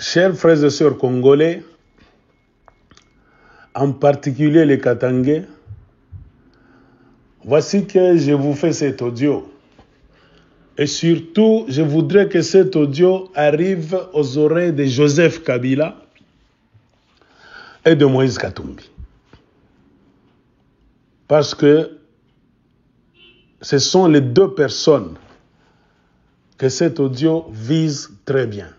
Chers frères et sœurs congolais, en particulier les Katangais, voici que je vous fais cet audio. Et surtout, je voudrais que cet audio arrive aux oreilles de Joseph Kabila et de Moïse Katumbi. Parce que ce sont les deux personnes que cet audio vise très bien.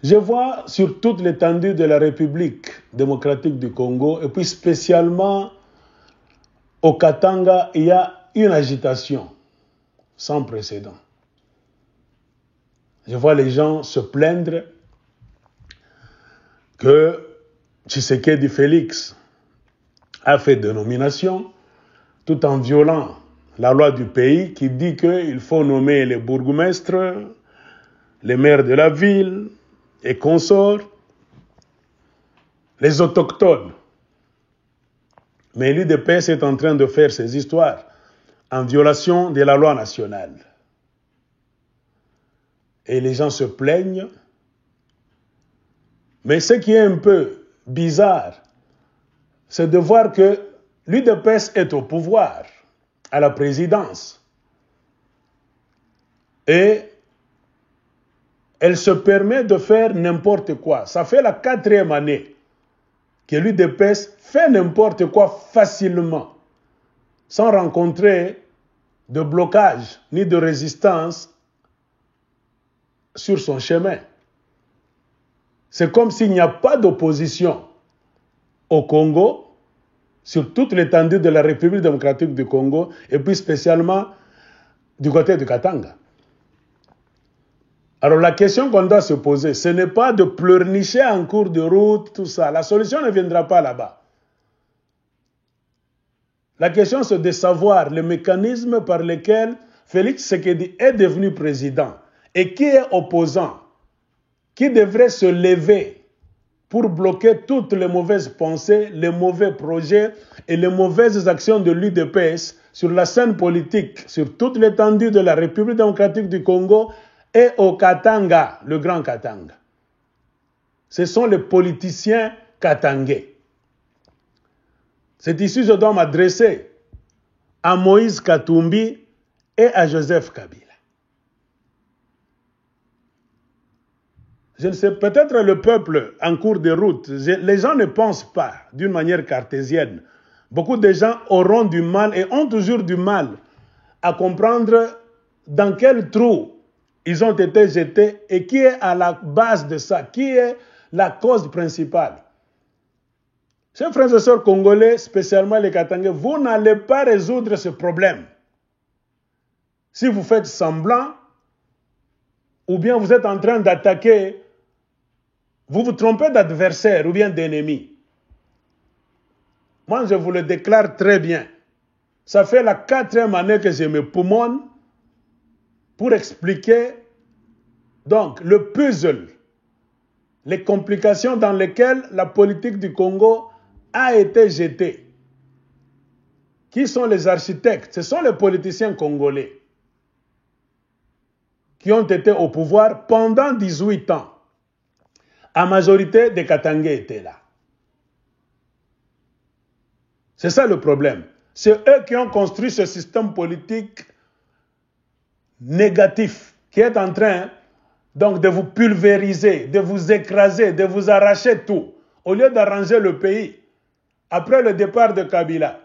Je vois sur toute l'étendue de la République démocratique du Congo, et puis spécialement au Katanga, il y a une agitation sans précédent. Je vois les gens se plaindre que Tshisekedi Félix a fait des nominations tout en violant la loi du pays qui dit qu'il faut nommer les bourgmestres, les maires de la ville et consorts, les autochtones. Mais l'UDPS est en train de faire ses histoires en violation de la loi nationale. Et les gens se plaignent. Mais ce qui est un peu bizarre, c'est de voir que l'UDPS est au pouvoir, à la présidence. Et elle se permet de faire n'importe quoi. Ça fait la 4e année que l'UDPS fait n'importe quoi facilement, sans rencontrer de blocage ni de résistance sur son chemin. C'est comme s'il n'y a pas d'opposition au Congo, sur toute l'étendue de la République démocratique du Congo, et puis spécialement du côté du Katanga. Alors la question qu'on doit se poser, ce n'est pas de pleurnicher en cours de route, tout ça. La solution ne viendra pas là-bas. La question, c'est de savoir le mécanisme par lequel Félix Tshisekedi est devenu président et qui est opposant, qui devrait se lever pour bloquer toutes les mauvaises pensées, les mauvais projets et les mauvaises actions de l'UDPS sur la scène politique, sur toute l'étendue de la République démocratique du Congo et au Katanga, le Grand Katanga. Ce sont les politiciens katangais. C'est ici que je dois m'adresser à Moïse Katumbi et à Joseph Kabila. Je ne sais, peut-être le peuple en cours de route, les gens ne pensent pas d'une manière cartésienne. Beaucoup de gens auront du mal et ont toujours du mal à comprendre dans quel trou ils ont été jetés et qui est à la base de ça, qui est la cause principale. Chers frères et sœurs congolais, spécialement les Katangais, vous n'allez pas résoudre ce problème si vous faites semblant ou bien vous êtes en train d'attaquer, vous vous trompez d'adversaire ou bien d'ennemi. Moi, je vous le déclare très bien. Ça fait la 4e année que je me poumonne pour expliquer donc le puzzle, les complications dans lesquelles la politique du Congo a été jetée. Qui sont les architectes? Ce sont les politiciens congolais qui ont été au pouvoir pendant 18 ans. La majorité des Katangais étaient là. C'est ça le problème. C'est eux qui ont construit ce système politique négatif qui est en train donc de vous pulvériser, de vous écraser, de vous arracher tout. Au lieu d'arranger le pays, après le départ de Kabila,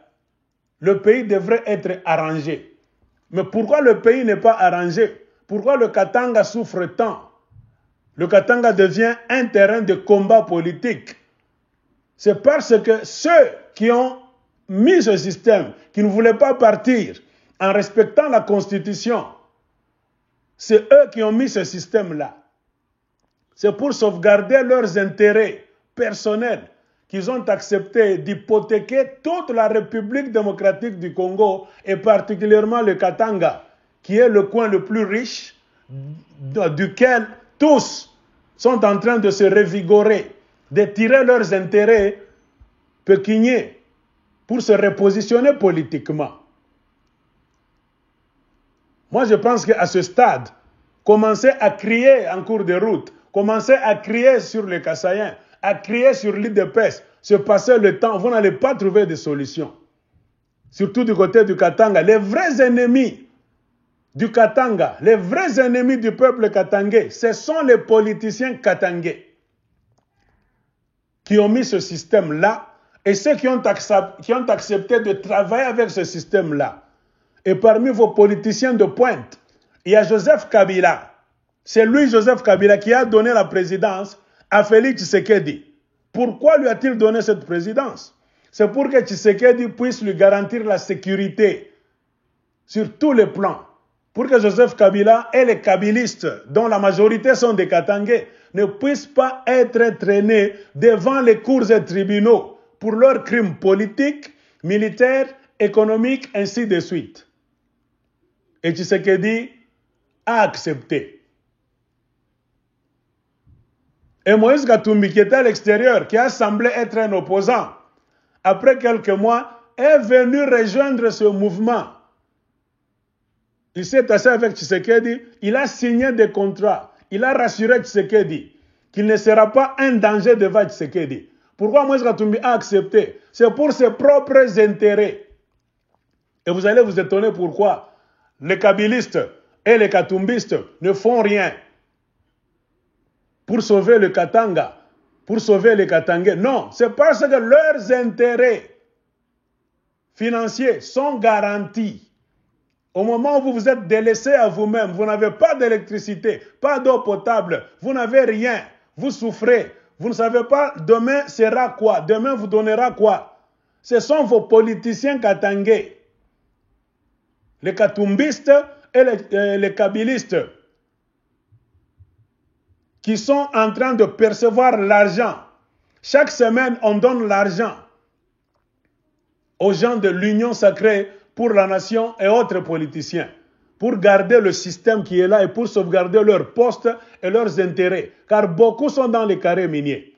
le pays devrait être arrangé. Mais pourquoi le pays n'est pas arrangé? Pourquoi le Katanga souffre tant? Le Katanga devient un terrain de combat politique. C'est parce que ceux qui ont mis ce système, qui ne voulaient pas partir en respectant la Constitution, c'est eux qui ont mis ce système-là. C'est pour sauvegarder leurs intérêts personnels qu'ils ont accepté d'hypothéquer toute la République démocratique du Congo et particulièrement le Katanga, qui est le coin le plus riche, duquel tous sont en train de se revigorer, de tirer leurs intérêts pécuniaires pour se repositionner politiquement. Moi, je pense qu'à ce stade, commencez à crier en cours de route, commencez à crier sur les Kassaïens, à crier sur l'île de Pes, se passer le temps, vous n'allez pas trouver de solution. Surtout du côté du Katanga, les vrais ennemis du Katanga, les vrais ennemis du peuple katangais, ce sont les politiciens katangais qui ont mis ce système-là et ceux qui ont accepté de travailler avec ce système-là. Et parmi vos politiciens de pointe, il y a Joseph Kabila. C'est lui, Joseph Kabila, qui a donné la présidence à Félix Tshisekedi. Pourquoi lui a-t-il donné cette présidence? C'est pour que Tshisekedi puisse lui garantir la sécurité sur tous les plans. Pour que Joseph Kabila et les Kabilistes, dont la majorité sont des Katangais, ne puissent pas être traînés devant les cours et tribunaux pour leurs crimes politiques, militaires, économiques, ainsi de suite. Et Tshisekedi a accepté. Et Moïse Katumbi, qui était à l'extérieur, qui a semblé être un opposant, après quelques mois, est venu rejoindre ce mouvement. Il s'est assis avec Tshisekedi, il a signé des contrats, il a rassuré Tshisekedi qu'il ne sera pas un danger devant Tshisekedi. Pourquoi Moïse Katumbi a accepté? C'est pour ses propres intérêts. Et vous allez vous étonner pourquoi les Kabilistes et les Katumbistes ne font rien pour sauver le Katanga, pour sauver les Katangais. Non, c'est parce que leurs intérêts financiers sont garantis. Au moment où vous vous êtes délaissé à vous-même, vous n'avez pas d'électricité, pas d'eau potable, vous n'avez rien, vous souffrez, vous ne savez pas demain sera quoi, demain vous donnera quoi. Ce sont vos politiciens katangais, les katumbistes et les kabilistes, qui sont en train de percevoir l'argent. Chaque semaine, on donne l'argent aux gens de l'Union sacrée pour la nation et autres politiciens, pour garder le système qui est là et pour sauvegarder leurs postes et leurs intérêts, car beaucoup sont dans les carrés miniers.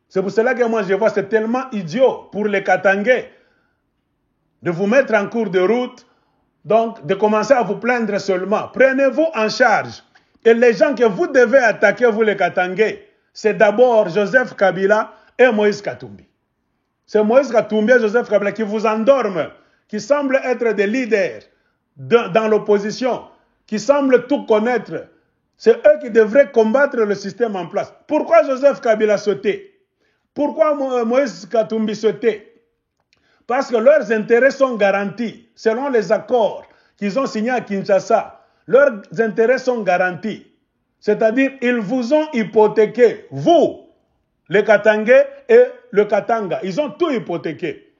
C'est pour cela que moi je vois, c'est tellement idiot pour les Katangais de vous mettre en cours de route, donc de commencer à vous plaindre seulement. Prenez-vous en charge. Et les gens que vous devez attaquer, vous les Katangais, c'est d'abord Joseph Kabila et Moïse Katumbi. C'est Moïse Katumbi et Joseph Kabila qui vous endorment, qui semblent être des leaders dans l'opposition, qui semblent tout connaître. C'est eux qui devraient combattre le système en place. Pourquoi Joseph Kabila se tait? Pourquoi Moïse Katumbi se tait? Parce que leurs intérêts sont garantis, selon les accords qu'ils ont signés à Kinshasa. Leurs intérêts sont garantis. C'est-à-dire, ils vous ont hypothéqué, vous, les Katangais et le Katanga. Ils ont tout hypothéqué.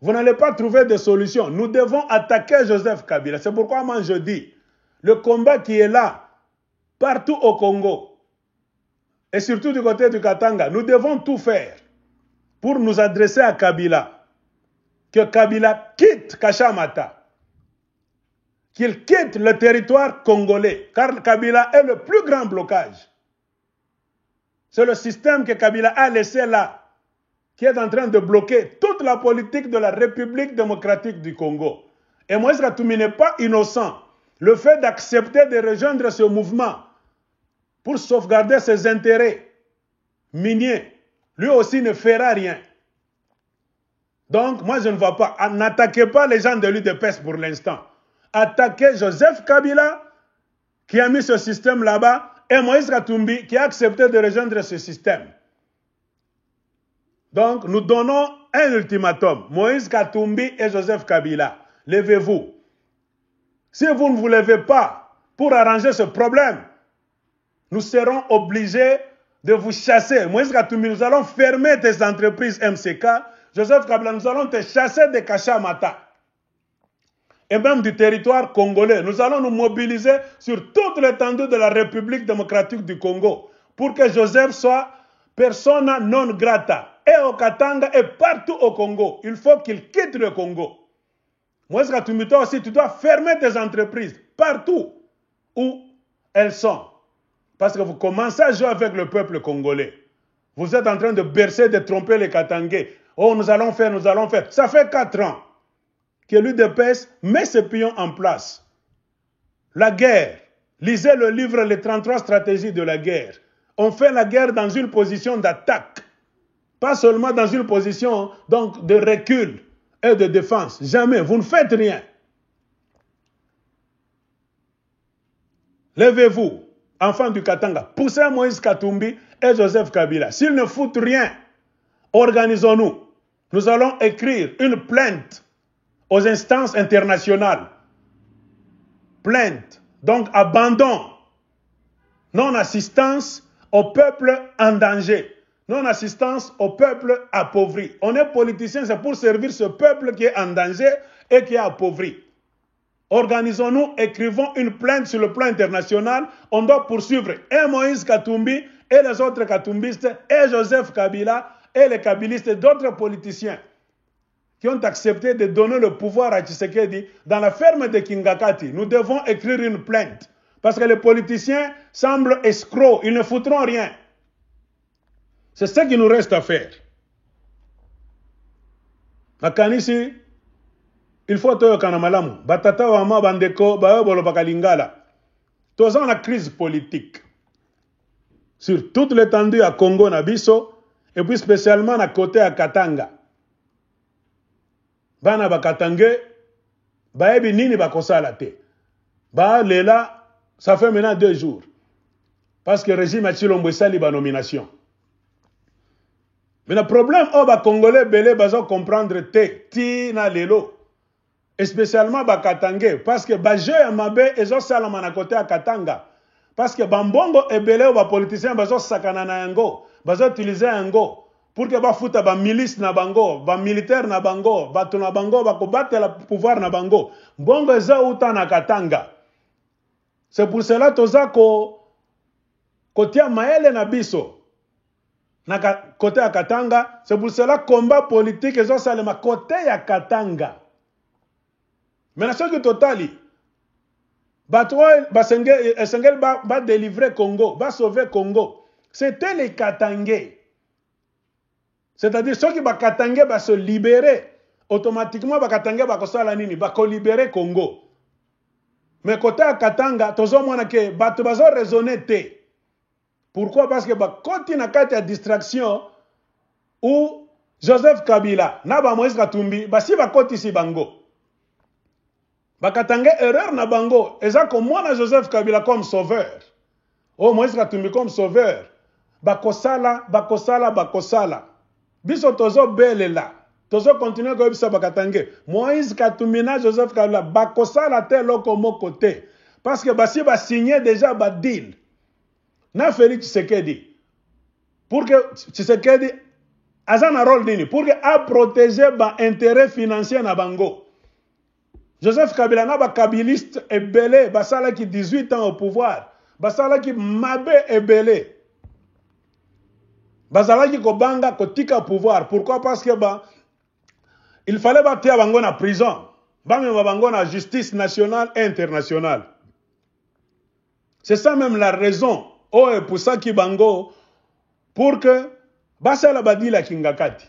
Vous n'allez pas trouver de solution. Nous devons attaquer Joseph Kabila. C'est pourquoi moi je dis, le combat qui est là, partout au Congo, et surtout du côté du Katanga, nous devons tout faire pour nous adresser à Kabila. Que Kabila quitte Kachamata. Qu'il quitte le territoire congolais, car Kabila est le plus grand blocage. C'est le système que Kabila a laissé là, qui est en train de bloquer toute la politique de la République démocratique du Congo. Et Moïse Katumbi n'est pas innocent. Le fait d'accepter de rejoindre ce mouvement pour sauvegarder ses intérêts miniers, lui aussi ne fera rien. Donc, moi je ne vois pas. N'attaquez pas les gens de l'UDPS pour l'instant. Attaquer Joseph Kabila, qui a mis ce système là-bas, et Moïse Katumbi, qui a accepté de rejoindre ce système. Donc, nous donnons un ultimatum. Moïse Katumbi et Joseph Kabila, levez-vous. Si vous ne vous levez pas pour arranger ce problème, nous serons obligés de vous chasser. Moïse Katumbi, nous allons fermer tes entreprises MCK. Joseph Kabila, nous allons te chasser de Kachamata. Et même du territoire congolais. Nous allons nous mobiliser sur toute l'étendue de la République démocratique du Congo pour que Joseph soit persona non grata et au Katanga et partout au Congo. Il faut qu'il quitte le Congo. Moïse Katumbi, toi aussi, tu dois fermer tes entreprises partout où elles sont. Parce que vous commencez à jouer avec le peuple congolais. Vous êtes en train de bercer, de tromper les Katangais. Oh, nous allons faire, nous allons faire. Ça fait 4 ans que l'UDPS met ses pions en place. La guerre, Lisez le livre Les 33 stratégies de la guerre. On fait la guerre dans une position d'attaque. Pas seulement dans une position donc, de recul et de défense. Jamais. Vous ne faites rien. Levez-vous, enfants du Katanga. Poussez Moïse Katumbi et Joseph Kabila. S'ils ne foutent rien, organisons-nous. Nous allons écrire une plainte aux instances internationales. Plainte. Donc, abandon. Non-assistance au peuple en danger. Non-assistance au peuple appauvri. On est politicien, c'est pour servir ce peuple qui est en danger et qui est appauvri. Organisons-nous, écrivons une plainte sur le plan international. On doit poursuivre et Moïse Katumbi et les autres katumbistes et Joseph Kabila et les kabilistes et d'autres politiciens qui ont accepté de donner le pouvoir à Tshisekedi dans la ferme de Kingakati. Nous devons écrire une plainte parce que les politiciens semblent escrocs, ils ne foutront rien. C'est ce qu'il nous reste à faire. Akanisi, il faut que Kanamalamu, Batata Wama Bandeko, Baobolo Bakalingala. Tous en la crise politique. Sur toute l'étendue à Congo, Nabiso, et puis spécialement à côté à Katanga. Bana Bakatange, Baebi Nini Bakosalate. Ba Lela, ça fait maintenant 2 jours. Parce que le régime a Chilombo sali ba nomination. Mais le problème, les Congolais belé bazo comprendre te ti na lelo. Et spécialement ba Katangé parce que ba jeu mabe ezo salama na côté à Katanga. Parce que bambongo e belé ba politiciens bazo sakana na yango, bazo utiliser yango pour que ba futa ba milice na bango, ba militaire na bango, ba tuna bango ba ko battre le pouvoir na bango. Bongo ezo uta na Katanga. C'est pour cela toza ko tia maele na biso. Na côté à Katanga, c'est pour cela combat politique et ça le côté à Katanga. Mais ce que totali, Sengel va délivrer Congo, va sauver Congo. C'était les Katangais. C'est-à-dire ceux qui va Katangais va se libérer automatiquement, va Katangais va libérer Congo. Mais côté à Katanga, tous les gens qui va raisonner te. Pourquoi? Parce que quand il y a une distraction où Joseph Kabila, Naba Moïse Katumbi, si va côté ici bango. Bakatanga erreur na bango, et ça comme moi Joseph Kabila comme sauveur. Oh Moïse Katumbi comme sauveur. Bakosala. Biso tozo belela. Tozo continuer comme ça bakatanga. Moïse Katumbi na Joseph Kabila bakosala te loko mo côté. Parce que si va signer déjà ba deal. Na Félix Tshisekedi pour que Tshisekedi a un rôle dini pour que a protéger ba intérêt financier na bango. Joseph Kabila na ba kabiliste et belé basala qui 18 ans au pouvoir, basala qui mabe et belé. Basala qui ko banga ko tika au pouvoir. Pourquoi? Parce que il fallait battre bango na prison. Bango bango na justice nationale et internationale. C'est ça même la raison. Oh, et pour ça qui bango, pour que Basala Badi la Kingakati.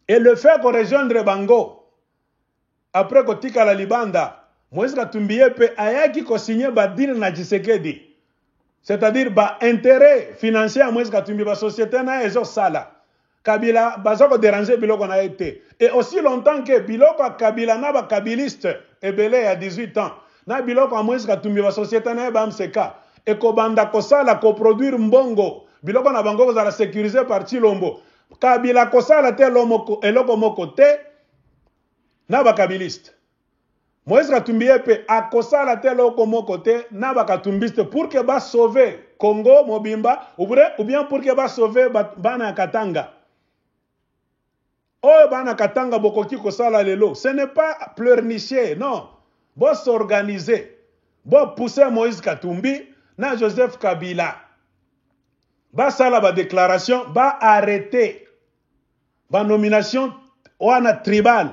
Et le fait qu'on rejoindre Bango, après qu'on tika la Libanda, Moïse Katumbi peut ayaki ko signer Badil na Tshisekedi. C'est-à-dire, intérêt financier à Moïse Katumbi, société na ezo sala. Kabila, bazoko déranger Biloko na été. Et aussi longtemps que Biloko Kabila na ba kabiliste, et belé à 18 ans, na Biloko à Moïse Katumbi, société na ba mseka. Et kobanda kosala koproduire mbongo biloko na bango za la sécuriser par Chilombo Kabila kosala te eloko moko te na bakabiliste Moïse Katumbi pe akosala te eloko moko te na bakatumbiste pour que ba sauver Congo mobimba ou bien pour que ba sauver bana Katanga. Oh bana Katanga bokoki kosala lelo, ce n'est pas pleurnicher, non. Bo s'organiser, bo pousser Moïse Katumbi na Joseph Kabila. Ba sala ba déclaration, ba arrêter. Ba nomination wana tribal,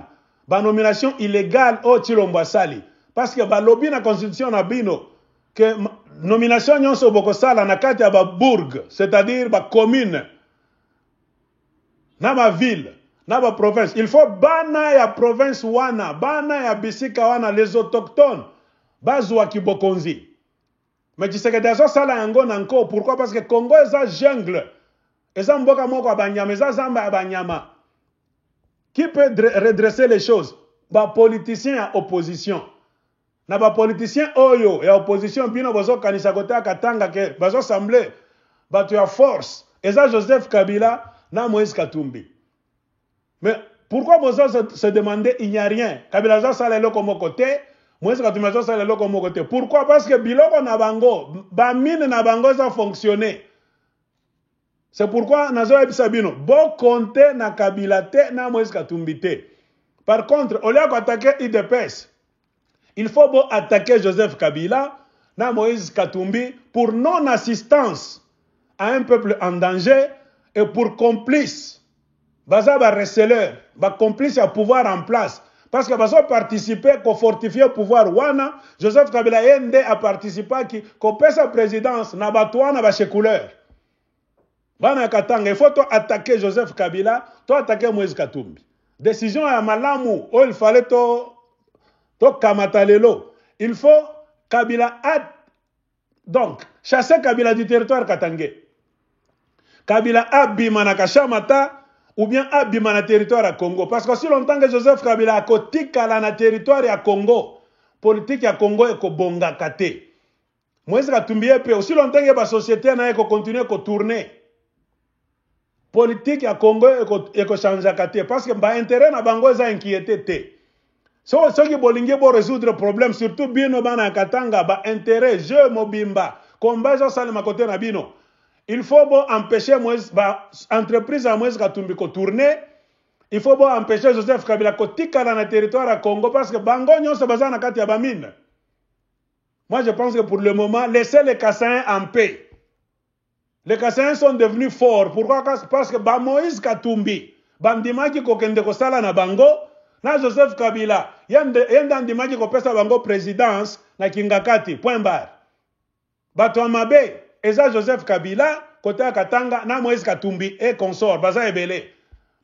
ba nomination illégale au Chilombo sali. Parce que ba lobby na constitution na bino que nomination nyonso boko sala na kati ya ba bourg, c'est-à-dire ba commune. Na ba ville, na ba province. Il faut bana ya province wana, bana ya bisika wana les autochtones. Ba zwa kibokonzi. Mais Tshisekedi azo sala yango nanko. Pourquoi? Parce que Congo est un jungle. Eza mboka moko abanyama, eza zamba abanyama. Qui peut redresser les choses? Ba politicien à opposition. Na ba politicien oyo ya opposition bino bozo kanisa kota katanga ke bazo semblé ba tu as force. Eza Joseph Kabila na Moïse Katumbi. Mais pourquoi bozo se demander il n'y a rien? Kabila zo sala loko moko te, Moïse Katumbi zo sala loko moko te. Pourquoi? Parce que biloko na bango, ba mine na bango ça fonctionner. C'est pourquoi nazo ebisa bino bon compter na Kabila te na Moïse Katumbi te. Par contre, au lieu d'attaquer IDPS, il faut bon attaquer Joseph Kabila na Moïse Katumbi pour non-assistance à un peuple en danger et pour complice. Baza ba receleur, ba complice à pouvoir en place. Parce que baza participer pour fortifier le pouvoir wana, Joseph Kabila yende a participé qui sa présidence na batouana ba checouleur. Bana Katanga, il faut attaquer Joseph Kabila, attaquer Moïse Katumbi. Décision à Malamu, où il fallait to Kamatalelo. Il faut Kabila donc chasser Kabila du territoire katangé. Kabila abimana kashamata ou bien abimana territoire à Congo. Parce que si longtemps que Joseph Kabila a kotikala na territoire à Congo, politique à Congo est bonga kate. Moïse Katumbi est aussi longtemps que la société n'a pas continué à tourner. Politique à Congo est changé kate parce que ba intérêt na bango est inquiété. So qui bolingue pour résoudre le problème, surtout bino bana katanga ba intérêt jeu mobimba combat ça sale ma côté na bino. Il faut bon empêcher Moïse ba entreprise à Moïse Katumbi ko tourner. Il faut bon empêcher Joseph Kabila ko tikala na territoire à Congo parce que bango nyonso bazana kati ya bamine. Moi je pense que pour le moment laissez les Kassaïens en paix. Les Kassaïens sont devenus forts. Pourquoi? Parce que ba Moïse Katumbi bandima ki ko kende ko sala na bango na Joseph Kabila yenda ndimaki ko pesa bango présidence na Kingakati point barre. Bato amabe eza Joseph Kabila côté Katanga na Moïse Katumbi et consort baza ebele.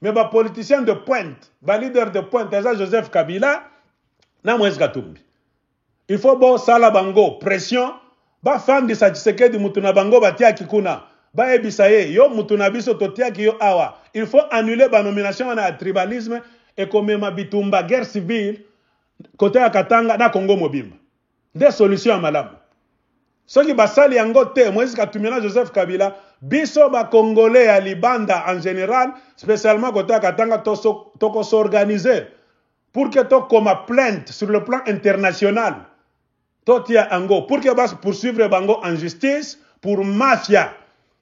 Mais ba politicien de pointe, ba leader de pointe eza Joseph Kabila na Moïse Katumbi. Il faut bon sala bango pression ba fan de Tshisekedi mutuna bango batia kikuna ba ebisaye yo mutuna biso totia ki yo awa. Il faut annuler ba nomination na tribalisme et comme ma bitumba guerre civile côté à Katanga na Congo mobimba. Des solutions à malamu. Ceux qui basali yango te Moïse Katumbi na Joseph Kabila biso ba congolais à Libanda en général spécialement côté à Katanga toko s'organiser pour que to comme plainte sur le plan international totia ango pour que bas poursuivre bango en justice pour mafia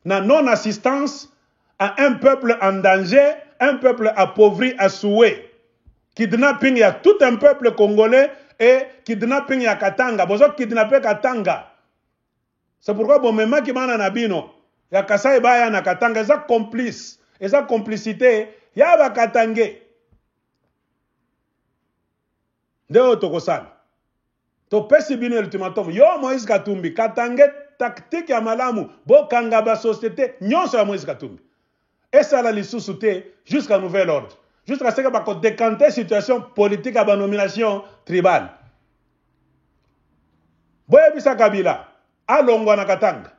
na non assistance à un peuple en danger, un peuple appauvri à souhait. Kidnapping, il y a tout un peuple congolais et kidnapping, il y a Katanga. Bozo kidnapper Katanga. C'est pourquoi, bon, même qui m'en a nabino, il y a Kasai Baya na Katanga, ils ont complice, ils ont complicité, il y a ba Katangé. De Otokosan. To pesi bino ultimatum. Yo Moïse Katumbi, Katangé, tactique ya malamu, bo kangaba société, nyonso ya Moïse Katumbi. Et ça la sous-souté jusqu'à nouvel ordre. Jusqu'à ce que va décanter la situation politique à la nomination tribale. Boye bisa Kabila, alongwa na Katanga,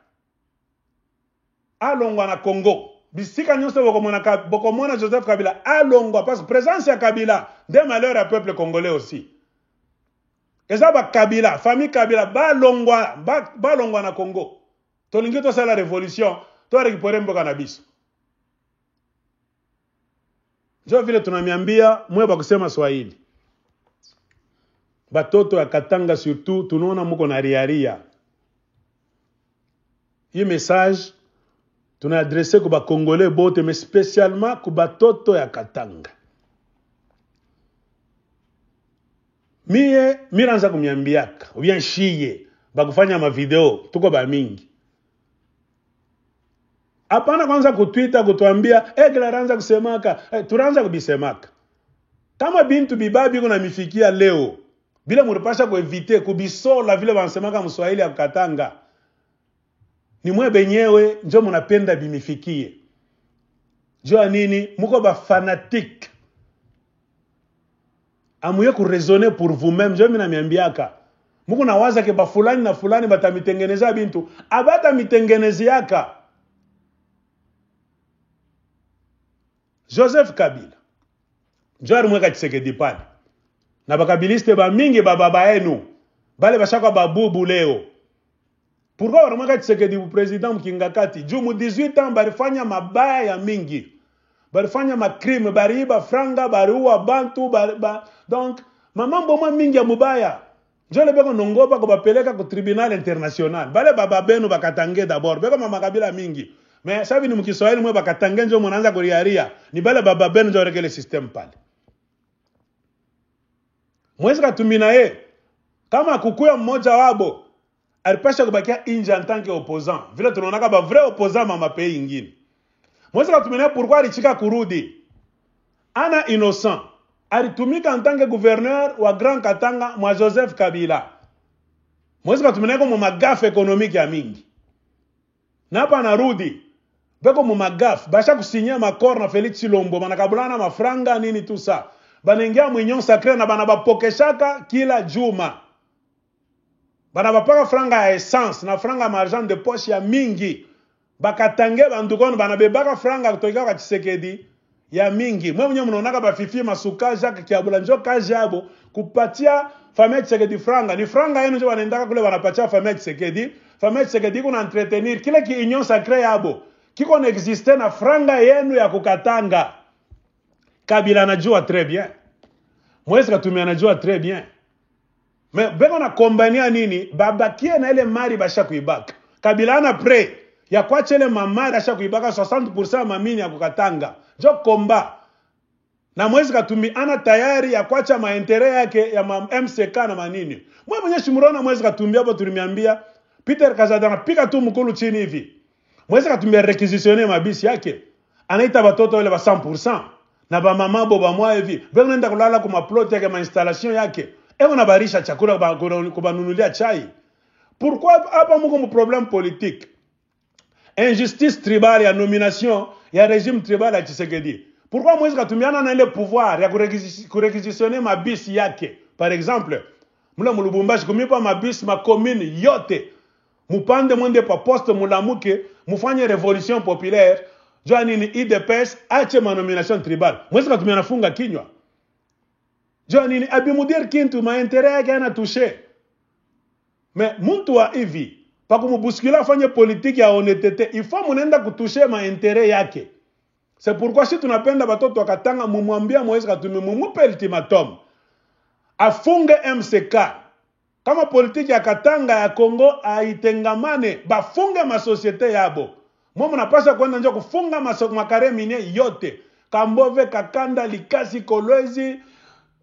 alongwa na Congo. Bisika nyonso bokomona Joseph Kabila, alongwa parce que présence ya Kabila, des malheurs à peuple congolais aussi. Et ça va Kabila, famille Kabila, balongwa na Congo. Tolingi to la révolution, to récupérer mboka na biso. Jo vile tunamiambia mwe bakusema Swahili. Batoto ya Katanga surtout tunaona muko na riaria. Hii message tunaadresse kwa Congolais bote mais spécialement kwa batoto ya Katanga. Mie miranza kumiambiaka, ubia shiye bakufanya ma video tuko ba mingi. Hapana kwanza kutwita kutuambia egla kusemaka tunaanza kubisemaka. Kama bintu bibabi kuna mifikia leo bila muripasha kuevite kubisola vile wansemaka Mswahili ya Katanga. Ni mwe benyewe njo munapenda bimifikie. Jua nini muko ba fanatique. Amuye ku raisonner pour vous-même, je mina miambiaka. Muko na waza ke ba fulani na fulani batamitengeneza bintu. Abata mitengenezi yaka. Joseph Kabila. Njari mweka Tshisekedi pale. Na bakabiliste ba mingi baba yenu. Bale bashaka babubu leo. Pourquoi mweka Tshisekedi bu president mkingakati? Juu mu 18 ans barifanya mabaya ya mingi. Barifanya makrime, bariiba franga, bariua bantu, donc mamambo mwa mingi ya mubaya. Njole beko nongopa ko bapeleka ku tribunal international. Bale baba benu bakatange d'abord. Beko mama Kabila mingi. Mais sabi ni mkiswahili mwe bakatange njo mnaanza kuriaria. Ni bale baba benu njo rekele system pale. Mwezi katumina ye. Kama kukuya mmoja wabo alipasha kubakia inje en tant que opposant. Vile tunaonaka ba vrai opposant mama pays ingine. Mwezi katumina pourquoi alichika kurudi? Ana innocent. Alitumika en tant que gouverneur wa Grand Katanga mwa Joseph Kabila. Mwezi katumina ko magafe économique ya mingi. Na hapa narudi. Beko magafe basha kusinya makor na Felix Chilombo manakabulana mafranga nini tout ça. Banengia mwinyon sacré na banabapokeshaka kila juma. Banabapaka franga ya essence na franga ya argent de poche ya mingi. Bakatange bandukono banabebaka franga kutoka kwa Tshisekedi ya mingi. Mwe mwenye mnaonaka bafifi masuka Jacques Kiabula njo kazi yabo kupatia famille Tshisekedi franga. Ni franga yenu njo wanaendaka kule wanapatia famille Tshisekedi. Famille Tshisekedi kuna entretenir kile ki union sacré yabo. Kiko na existe na franga yenu ya kukatanga. Kabila anajua très bien. Mwezi Katumbi anajua très bien. Mais beko na kombania nini? Babakie na ile mari basha kuibaka. Kabila ana pre ya kwache ile mamari basha kuibaka 60% mamini ya kukatanga. Jo komba. Na Mwezi Katumbi ana tayari ya kwacha maentere yake ya MCK na manini. Mwenye shimurona Mwezi Katumbi hapo tulimiambia Peter Kazadana pika tu mkulu chini hivi. Mwezi Katumbi requisitionner mabisi yake. Anaita batoto wale ba 100%. Na ba mama bo ba mwa hivi. Beko nenda kulala kuma plot yake ma installation yake. Eko na barisha chakula kubanunulia chai. Pourquoi hapa muko mu problème politique? Injustice tribale ya nomination ya régime tribal ya Tshisekedi. Pourquoi Mwezi Katumbi ana ile pouvoir ya kurequisitionner mabisi yake? Par exemple, mula mulubumbashi kumipa mabisi ma commune yote. Mupande mwende pa poste mulamuke, mufanye révolution populaire. Joani ni IDPS ache ma nomination tribal. Mwezi Katumbi anafunga kinywa. Joani ni abimudir kintu ma intérêt yake ana touché. Mais muntu wa hivi pa kumubuskila afanye politique ya honnêteté, il faut munenda kutoucher ma intérêt yake. C'est pourquoi si tunapenda batoto wakatanga mumwambia Mwezi Katumbi mumupe ultimatum. Afunge MCK. Kama politiki ya Katanga ya Kongo aitengamane, bafunge ma société yabo. Mwa mnapaswa kwenda nje kufunga makare minier yote. Kambove, Kakanda, Likasi, Kolwezi.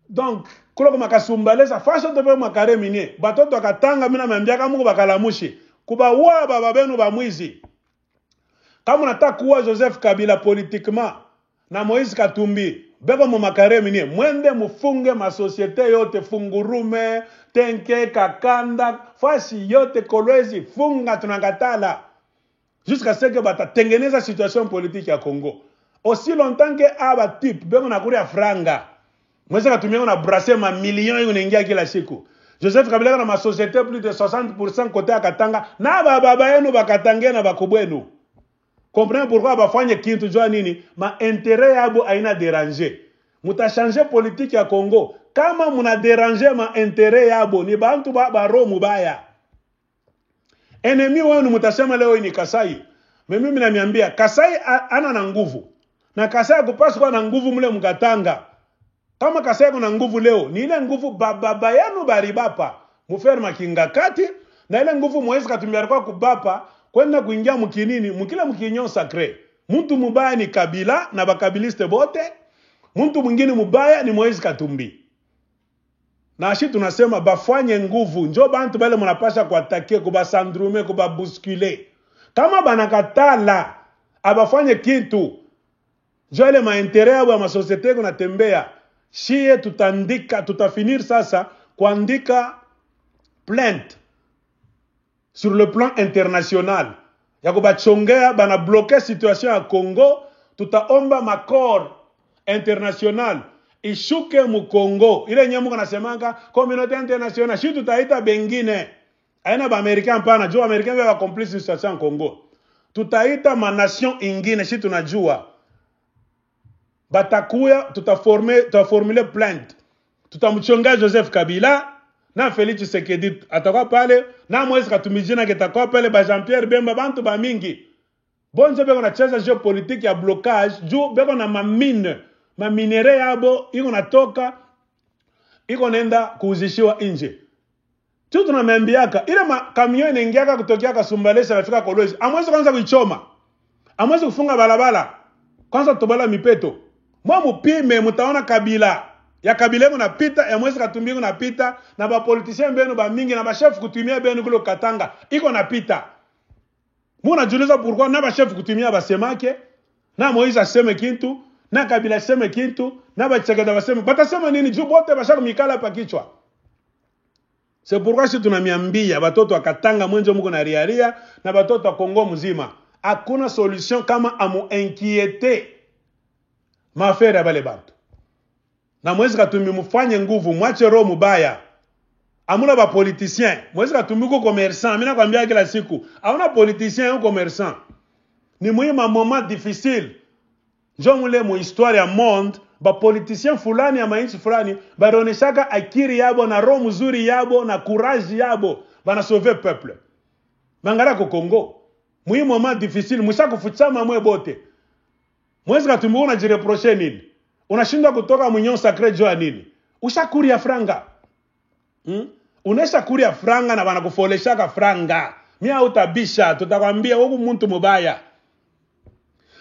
Donc, kulo kuma Kasumbalesa, fasho tope makare minier. Batoto wa Katanga mina membiaka mungu bakalamushi. Kuba uwa baba benu ba mwizi. Kama unataka kuwa Joseph Kabila politiquement na Moïse Katumbi, beko mu makare minier, mwende mufunge ma société yote, Fungurume, Tenke, Kakanda, fasi yote, Kolwezi, funga tunakatala. Jusqu'à ce que bata tengeneza situation politique ya Congo. Aussi longtemps que aba type beko na kuria franga. Mwezi Katumbi na brasser ma millions yunaingia kila siku. Joseph Kabila na ma société plus de 60% côté ya Katanga na baba yenu bakatange na bakubwenu. Comprenez pourquoi bafanye kintu jua nini? Ma intérêt yabo aina déranger. Muta changer politique ya Congo. Kama muna déranger ma intérêt yabo ni bantu ba ro mubaya. Enemy wenu mutasema leo ni Kasai. Mimi ninamiambia Kasai ana na nguvu. Na Kasai kupaswa kuwa na nguvu mule mkatanga. Kama Kasai kuna nguvu leo, ni ile nguvu baba yenu baribapa. Muferma kingakati na ile nguvu Mwezi Katumbi alikuwa kubapa kwenda kuingia mkinini, mkile mkinyo sacré. Muntu mubaya ni Kabila na bakabiliste bote. Muntu mwingine mubaya ni Mwezi Katumbi. Na ashi tunasema bafanye nguvu. Njo bantu bale munapasha kuatake, kubasandrume, kubabuskule. Kama banakatala, abafanye kitu. Njo ile maentere ya ma societe kuna tembea. Shie tutandika, tutafinir sasa kuandika plainte sur le plan international. Ya kubachongea bana bloquer situation ya Congo, tutaomba makor international. ishuke mu Kongo. Ile nyemuko nasemanga communauté internationale, shi tutaita bengine. Aina ba American pana, jua American wa complice na situation Kongo. Tutaita ma nation ingine, shi tunajua. Batakuya tutaformule plainte. Tutamchonga Joseph Kabila na Félix Tshisekedi atakuwa pale na Moise Katumbi jina kitakuwa pale ba Jean-Pierre Bemba bantu ba mingi. Bonzo beko na cheza geopolitique ya blocage, juu beko na maminere yabo iko natoka iko nenda kuuzishiwa nje. Tu tunamembiaka ile makamio inaingiaka kutokea Kasumbalesa nafika Kolwezi. Amwezi kwanza kuichoma. Amwezi kufunga barabara. Kwanza tobala mipeto. Mwa mupime mutaona Kabila. Ya Kabila munapita, ya Moise Katumbi munapita, na ba politiciens benu ba mingi na ba chef kutumia benu kulo Katanga, iko napita. Muna juliza pourquoi na ba chef kutumia basemake, na Moise aseme kintu, na Kabila aseme kintu, na ba Tshisekedi baseme. Batasema nini juu bote bashaka mikala pa kichwa. C'est pourquoi si tunamiambia batoto wa Katanga mwenjo muko na riaria na batoto wa Kongo mzima. Hakuna solution kama amu inquiéter mafere ya bale bantu. Na Moise Katumbi mufanye nguvu, mwache roho mubaya. Amuna ba politicien. Moise Katumbi ko commerçant, mina kwambia kila siku. Hauna politicien ou commerçant. Ni muhimu moment difficile. Jomule mu histoire ya monde, ba politicien fulani ya mainchi fulani, baroneshaka akiri yabo na roho mzuri yabo na courage yabo, bana sauver peuple. Mangara ko Kongo. Muhimu moment difficile, musha kufuchama mwe bote. Moise Katumbi unajireprocher nini? Unashindwa kutoka mwenye sacré joa nini? Ushakuri ya franga. Unesha kuri ya franga na wanakufoleshaka franga. Mia utabisha, tutakwambia huku mtu mubaya.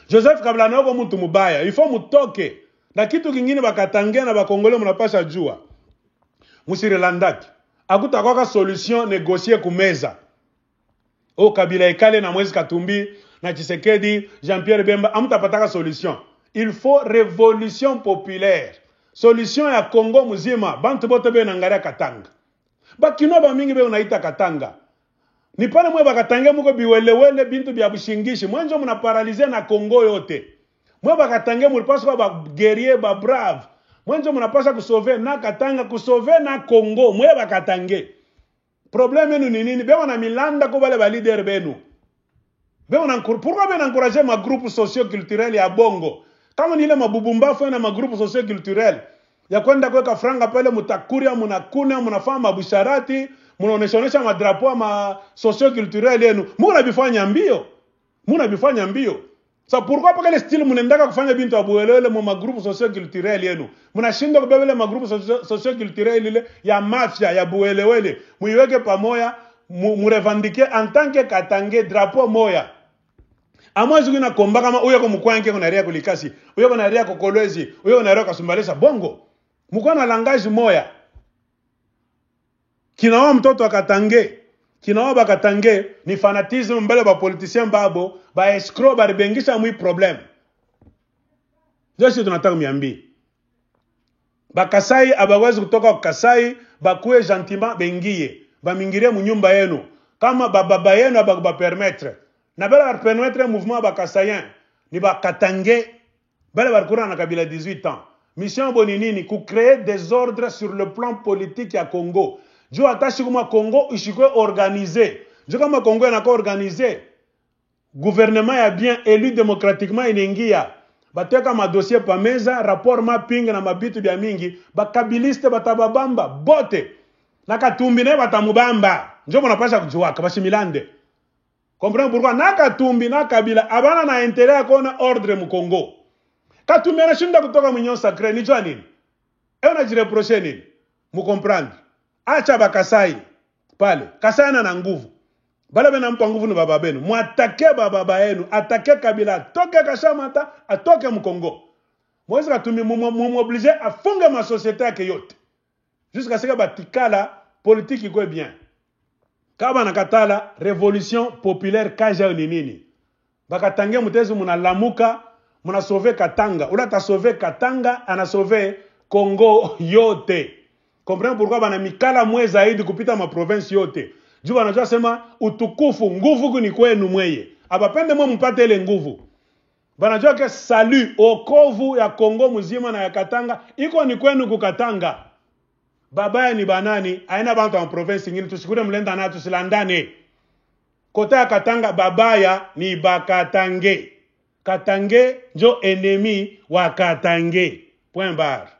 Joseph Kabila na huku mtu mubaya. Ifo mutoke. Na kitu kingine bakatangia na bakongole mnapasha jua. Musirilandaki. Hakutakuwa solution négocier kumeza. O Kabila ikale na Moise Katumbi na Tshisekedi, Jean-Pierre Bemba, amutapataka solution. Il faut révolution populaire. Solution ya Congo muzima. Bantu bote be nangaria Katanga. Bakino ba mingi be unaita Katanga. Ni pale mwe bakatangia muko biwelewele bintu bya bushingishi. Mwenjo muna paralize na Congo yote. Mwe bakatangia mulipaswa ba guerrier ba brave. Mwenjo munapaswa kusauver na Katanga, kusauver na Congo. Mwe bakatange. Problème yenu ni nini? Be wana milanda ko bale ba leader benu. Pourquoi ben encourager ma groupe socio-culturel ya bongo? Kama ni ile mabubumbafu na ma groupe socio-culturel ya kwenda kuweka franga pale mutakuria munakuna munafanya mabusharati munaonesha madrapo ma socio-culturel yenu munabifanya mbio. Sa pourquoi pas le style munendaka kufanya bintu abuelele mu ma groupe socio-culturel yenu munashinda kubebele ma groupe socio-culturel ile ya mafia ya buelewele muiweke pamoja murevandike en tant que Katange drapeau moya. Amwazi kuna komba kama uyo ko mukwanke kuna ria kulikasi, uyo kuna ria Kolwezi, uyo kuna ria Kasumbalesa bongo. Mukwa na langage moya. Kinawa mtoto wa Katange, kinawa ba Katange ni fanatisme mbele ba politicien babo, ba escroc ba ribengisha mwi problem. Josi tunataka miambi. Ba Kasai abawezi kutoka kwa Kasai, bakuwe gentiment bengiye, ba mingire mu nyumba yenu. Kama baba yenu ba permettre. Na bala permettre mouvement ba Kasayen ni ba Katange bala barkura na Kabila 18 ans. Mission boninini ku créer des ordres sur le plan politique ya Congo. Jo atashi kuma Congo ishikwe organisé. Jo kama Congo yanako organisé. Gouvernement ya bien élu démocratiquement inengia. Bateka ma dossier pa meza, rapport mapping na mabitu bya mingi, ba kabiliste batababamba bote. Na Katumbi ne batamubamba. Njo mnapasha kujua kabashimilande. Comprenez pourquoi na Katumbi na Kabila abana na intérêt akona ordre mu Congo. Katumbi anashinda kutoka mwinyo sacré ni jua nini? Eona jireprocher nini? Mu comprendre. Acha ba Kasai pale. Kasai na nguvu. Bale bena mpa nguvu ni baba benu. Muatake baba yenu, atake Kabila, atoke Kashamata, atoke mu Congo. Moise Katumbi mu obligé afunge ma société yake yote. Jusqu'à ce que batikala politique iko bien. Kaba nakatala révolution populaire kaja ni nini? Bakatange mutezi munalamuka, muna sauver Katanga. Ula ta sauver Katanga, ana sauver Congo yote. Comprenez pourquoi bana mikala mwe zaidi kupita ma province yote. Juu anajua sema utukufu nguvu ni kwenu mweye. Abapende mwe mpate ile nguvu. Banajua ke salut okovu ya Kongo mzima na ya Katanga iko ni kwenu kukatanga. Babaya ni banani, aina bantu wa province ingine tusikure mlenda na tusilandane. Kota ya Katanga babaya ni Bakatange. Katange njo ennemi wa Katange. Point barre.